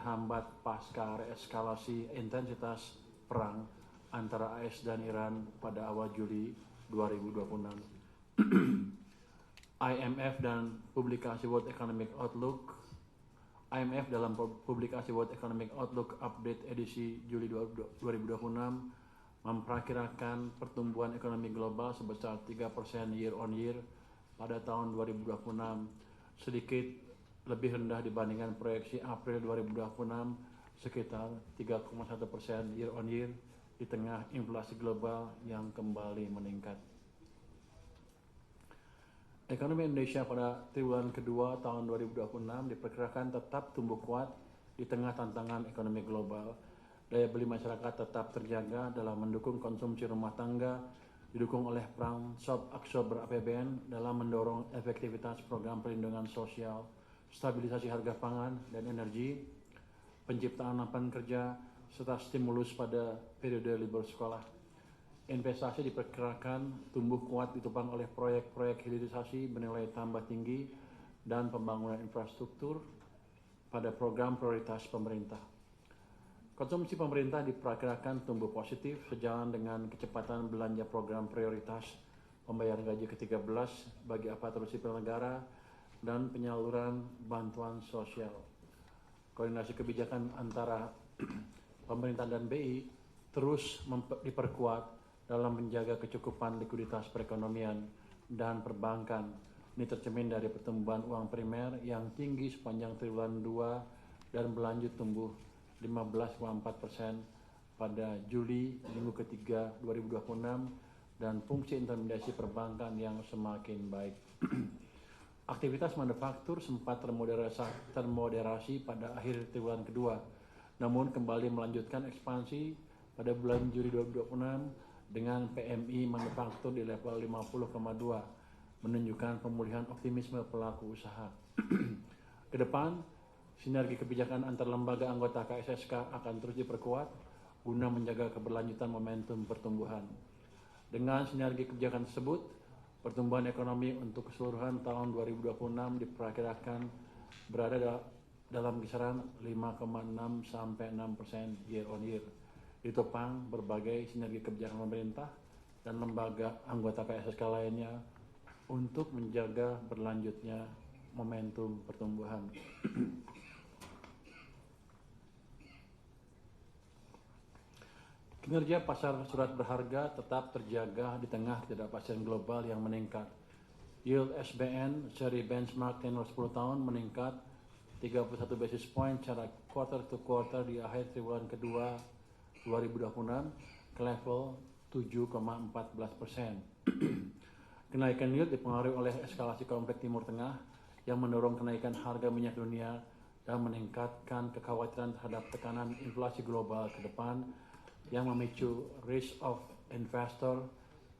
terhambat pasca reeskalasi intensitas perang antara AS dan Iran pada awal Juli 2026. IMF dan publikasi World Economic Outlook. IMF dalam publikasi World Economic Outlook Update edisi Juli 2026 memperkirakan pertumbuhan ekonomi global sebesar 3% year on year pada tahun 2026, sedikit lebih rendah dibandingkan proyeksi April 2026 sekitar 3,1% year on year di tengah inflasi global yang kembali meningkat. Ekonomi Indonesia pada triwulan kedua tahun 2026 diperkirakan tetap tumbuh kuat di tengah tantangan ekonomi global. Daya beli masyarakat tetap terjaga dalam mendukung konsumsi rumah tangga, didukung oleh peran absorber APBN dalam mendorong efektivitas program perlindungan sosial, stabilisasi harga pangan dan energi, penciptaan lapangan kerja, serta stimulus pada periode libur sekolah. Investasi diperkirakan tumbuh kuat ditopang oleh proyek-proyek hilirisasi bernilai tambah tinggi dan pembangunan infrastruktur pada program prioritas pemerintah. Konsumsi pemerintah diperkirakan tumbuh positif sejalan dengan kecepatan belanja program prioritas pembayaran gaji ke-13 bagi aparatur sipil negara dan penyaluran bantuan sosial. Koordinasi kebijakan antara pemerintah dan BI terus diperkuat dalam menjaga kecukupan likuiditas perekonomian dan perbankan. Ini tercermin dari pertumbuhan uang primer yang tinggi sepanjang triwulan 2 dan berlanjut tumbuh 15,4% pada Juli minggu ketiga 2026 dan fungsi intermediasi perbankan yang semakin baik. Aktivitas manufaktur sempat termoderasi pada akhir triwulan kedua, namun kembali melanjutkan ekspansi pada bulan Juli 2026 dengan PMI manufaktur di level 50,2, menunjukkan pemulihan optimisme pelaku usaha. Ke depan, sinergi kebijakan antar lembaga anggota KSSK akan terus diperkuat guna menjaga keberlanjutan momentum pertumbuhan. Dengan sinergi kebijakan tersebut, pertumbuhan ekonomi untuk keseluruhan tahun 2026 diperkirakan berada dalam kisaran 5,6 sampai 6% year on year. Ditopang berbagai sinergi kebijakan pemerintah dan lembaga anggota KSSK lainnya untuk menjaga berlanjutnya momentum pertumbuhan. Kinerja pasar surat berharga tetap terjaga di tengah ketidakpastian global yang meningkat. Yield SBN seri benchmark tenor 10 tahun meningkat 31 basis point secara quarter to quarter di akhir triwulan kedua 2026 ke level 7,14%. Kenaikan yield dipengaruhi oleh eskalasi konflik Timur Tengah yang mendorong kenaikan harga minyak dunia dan meningkatkan kekhawatiran terhadap tekanan inflasi global ke depan yang memicu risk of investor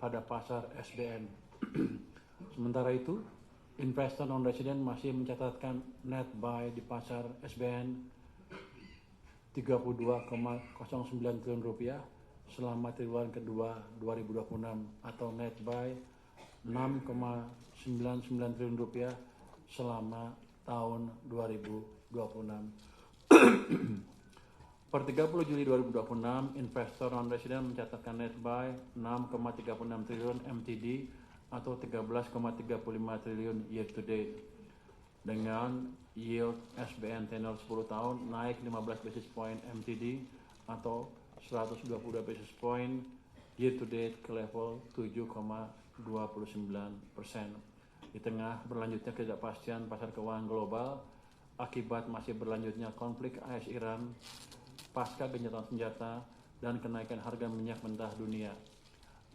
pada pasar SBN. Sementara itu, investor non-resident masih mencatatkan net buy di pasar SBN 32,09 triliun rupiah selama triwulan kedua 2026 atau net buy 6,99 triliun rupiah selama tahun 2026. Per 30 Juli 2026, investor non-resident mencatatkan net buy 6,36 triliun MTD atau 13,35 triliun year to date. Dengan yield SBN tenor 10 tahun naik 15 basis point MTD atau 122 basis point year to date ke level 7,29%. Di tengah berlanjutnya ketidakpastian pasar keuangan global akibat masih berlanjutnya konflik AS-Iran pasca gencatan senjata dan kenaikan harga minyak mentah dunia.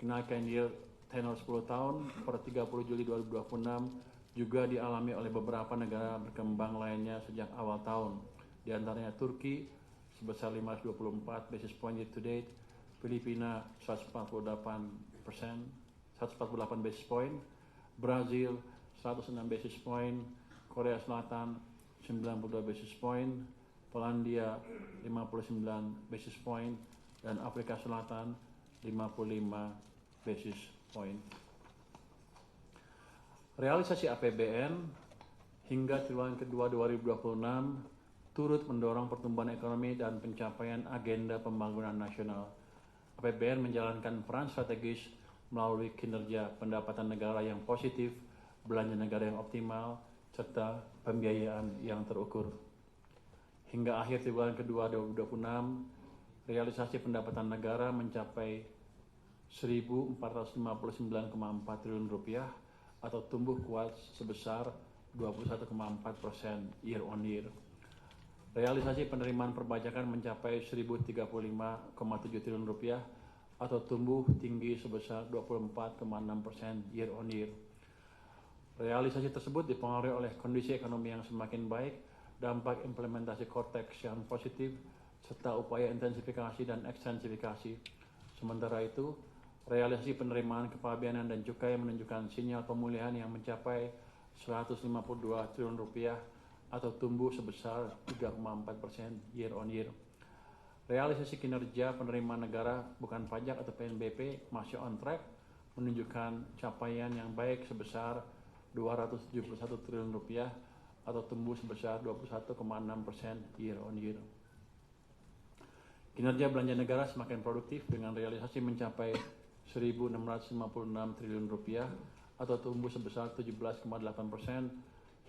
Kenaikan yield tenor 10 tahun per 30 Juli 2026 juga dialami oleh beberapa negara berkembang lainnya sejak awal tahun, di antaranya Turki sebesar 524 basis point year to date, Filipina 148 basis point, Brazil 106 basis point, Korea Selatan 92 basis point, Polandia 59 basis point, dan Afrika Selatan 55 basis point. Realisasi APBN hingga triwulan kedua 2026 turut mendorong pertumbuhan ekonomi dan pencapaian agenda pembangunan nasional. APBN menjalankan peran strategis melalui kinerja pendapatan negara yang positif, belanja negara yang optimal, serta pembiayaan yang terukur. Hingga akhir triwulan kedua 2026, realisasi pendapatan negara mencapai Rp1.459,4 triliun atau tumbuh kuat sebesar 21,4% year on year. Realisasi penerimaan perpajakan mencapai Rp1.035,7 triliun atau tumbuh tinggi sebesar 24,6% year on year. Realisasi tersebut dipengaruhi oleh kondisi ekonomi yang semakin baik, dampak implementasi Cortex yang positif, serta upaya intensifikasi dan ekstensifikasi. Sementara itu, realisasi penerimaan kepabeanan dan cukai menunjukkan sinyal pemulihan yang mencapai Rp152 triliun atau tumbuh sebesar 3,4% year on year. Realisasi kinerja penerimaan negara bukan pajak atau PNBP masih on track, menunjukkan capaian yang baik sebesar Rp271 triliun atau tumbuh sebesar 21,6% year on year. Kinerja belanja negara semakin produktif dengan realisasi mencapai Rp1.656 triliun atau tumbuh sebesar 17,8%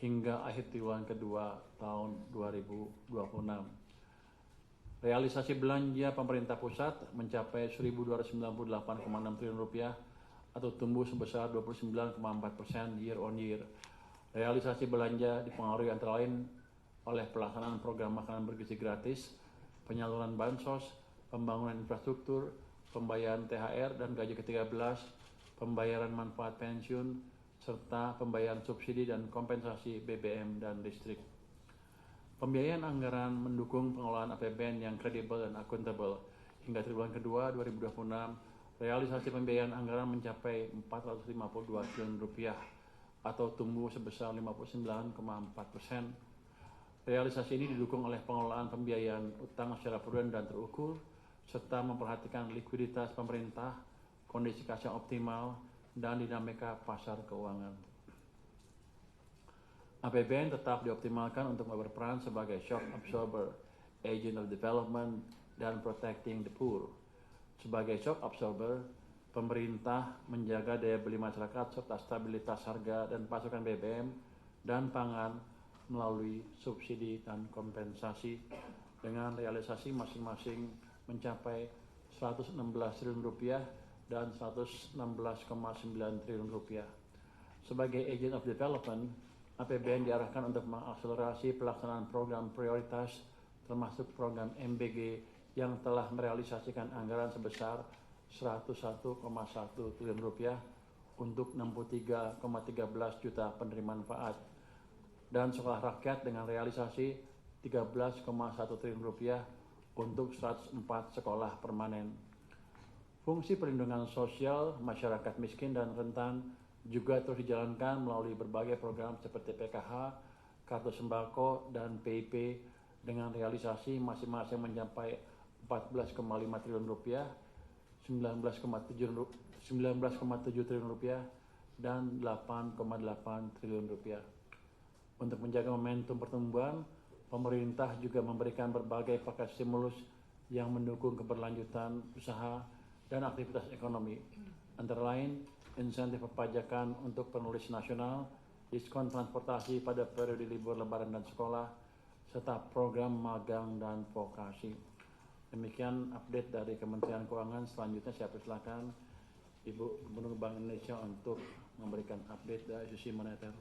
hingga akhir triwulan kedua tahun 2026. Realisasi belanja pemerintah pusat mencapai Rp1.298,6 triliun atau tumbuh sebesar 29,4% year on year. Realisasi belanja dipengaruhi antara lain oleh pelaksanaan program makanan bergizi gratis, penyaluran bansos, pembangunan infrastruktur, pembayaran THR dan gaji ke-13, pembayaran manfaat pensiun, serta pembayaran subsidi dan kompensasi BBM dan listrik. Pembiayaan anggaran mendukung pengelolaan APBN yang kredibel dan akuntabel. Hingga triwulan kedua 2026, realisasi pembiayaan anggaran mencapai Rp452 triliun atau tumbuh sebesar 59,4%. Realisasi ini didukung oleh pengelolaan pembiayaan utang secara prudent dan terukur, serta memperhatikan likuiditas pemerintah, kondisi kas yang optimal, dan dinamika pasar keuangan. APBN tetap dioptimalkan untuk berperan sebagai shock absorber, agent of development, dan protecting the poor. Sebagai shock absorber, pemerintah menjaga daya beli masyarakat serta stabilitas harga dan pasokan BBM dan pangan melalui subsidi dan kompensasi dengan realisasi masing-masing mencapai Rp116 triliun dan Rp116,9 triliun. Sebagai agent of development, APBN diarahkan untuk mengakselerasi pelaksanaan program prioritas termasuk program MBG yang telah merealisasikan anggaran sebesar Rp101,1 triliun untuk 63,13 juta penerima manfaat dan sekolah rakyat dengan realisasi Rp13,1 triliun untuk 104 sekolah permanen. Fungsi perlindungan sosial masyarakat miskin dan rentan juga terus dijalankan melalui berbagai program seperti PKH, Kartu Sembako, dan PIP dengan realisasi masing-masing mencapai Rp14,5 triliun, Rp19,7 triliun, dan Rp8,8 triliun. Untuk menjaga momentum pertumbuhan, pemerintah juga memberikan berbagai paket stimulus yang mendukung keberlanjutan usaha dan aktivitas ekonomi, antara lain insentif perpajakan untuk penulis nasional, diskon transportasi pada periode libur lebaran dan sekolah, serta program magang dan vokasi. Demikian update dari Kementerian Keuangan. Selanjutnya saya persilakan Ibu Gubernur Bank Indonesia untuk memberikan update dari sisi moneter.